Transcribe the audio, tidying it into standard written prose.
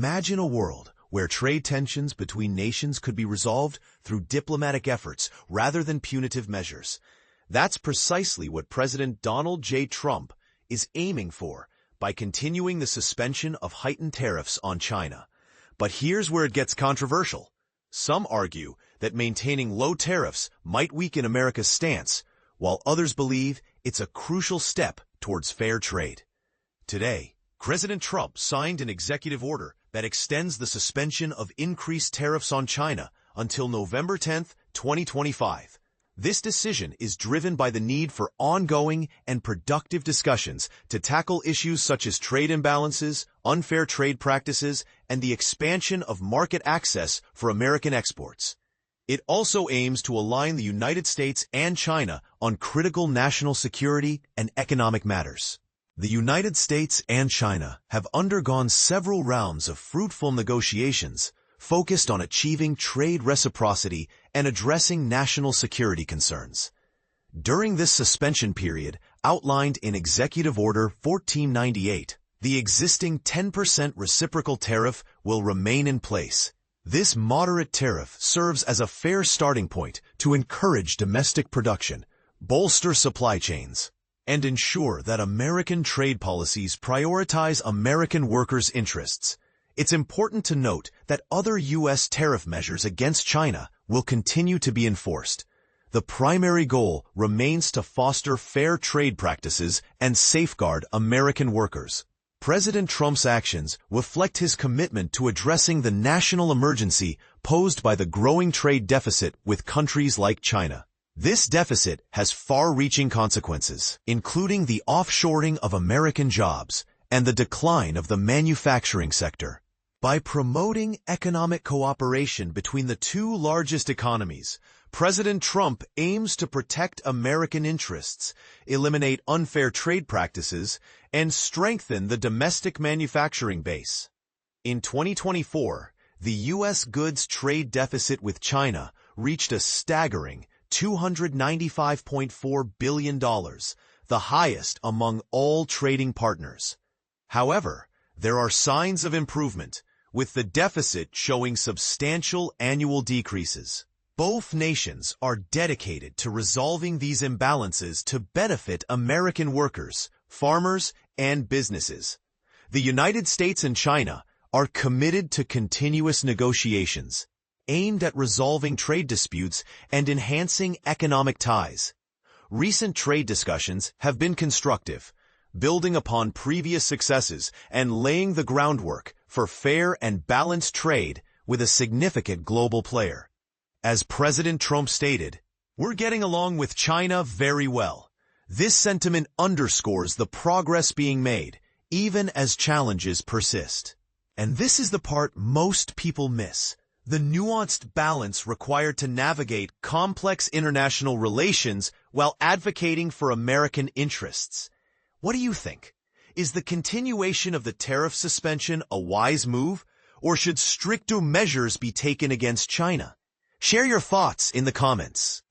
Imagine a world where trade tensions between nations could be resolved through diplomatic efforts rather than punitive measures. That's precisely what President Donald J. Trump is aiming for by continuing the suspension of heightened tariffs on China. But here's where it gets controversial. Some argue that maintaining low tariffs might weaken America's stance, while others believe it's a crucial step towards fair trade. Today, President Trump signed an executive order that extends the suspension of increased tariffs on China until November 10, 2025. This decision is driven by the need for ongoing and productive discussions to tackle issues such as trade imbalances, unfair trade practices, and the expansion of market access for American exports. It also aims to align the United States and China on critical national security and economic matters. The United States and China have undergone several rounds of fruitful negotiations focused on achieving trade reciprocity and addressing national security concerns. During this suspension period, outlined in Executive Order 1498, the existing 10% reciprocal tariff will remain in place. This moderate tariff serves as a fair starting point to encourage domestic production, bolster supply chains, and ensure that American trade policies prioritize American workers' interests. It's important to note that other U.S. tariff measures against China will continue to be enforced. The primary goal remains to foster fair trade practices and safeguard American workers. President Trump's actions reflect his commitment to addressing the national emergency posed by the growing trade deficit with countries like China. This deficit has far-reaching consequences, including the offshoring of American jobs and the decline of the manufacturing sector. By promoting economic cooperation between the two largest economies, President Trump aims to protect American interests, eliminate unfair trade practices, and strengthen the domestic manufacturing base. In 2024, the U.S. goods trade deficit with China reached a staggering $295.4 billion, the highest among all trading partners. However, there are signs of improvement, with the deficit showing substantial annual decreases. Both nations are dedicated to resolving these imbalances to benefit American workers, farmers, and businesses. The United States and China are committed to continuous negotiations aimed at resolving trade disputes and enhancing economic ties. Recent trade discussions have been constructive, building upon previous successes and laying the groundwork for fair and balanced trade with a significant global player. As President Trump stated, "We're getting along with China very well." This sentiment underscores the progress being made, even as challenges persist. And this is the part most people miss: the nuanced balance required to navigate complex international relations while advocating for American interests. What do you think? Is the continuation of the tariff suspension a wise move, or should stricter measures be taken against China? Share your thoughts in the comments.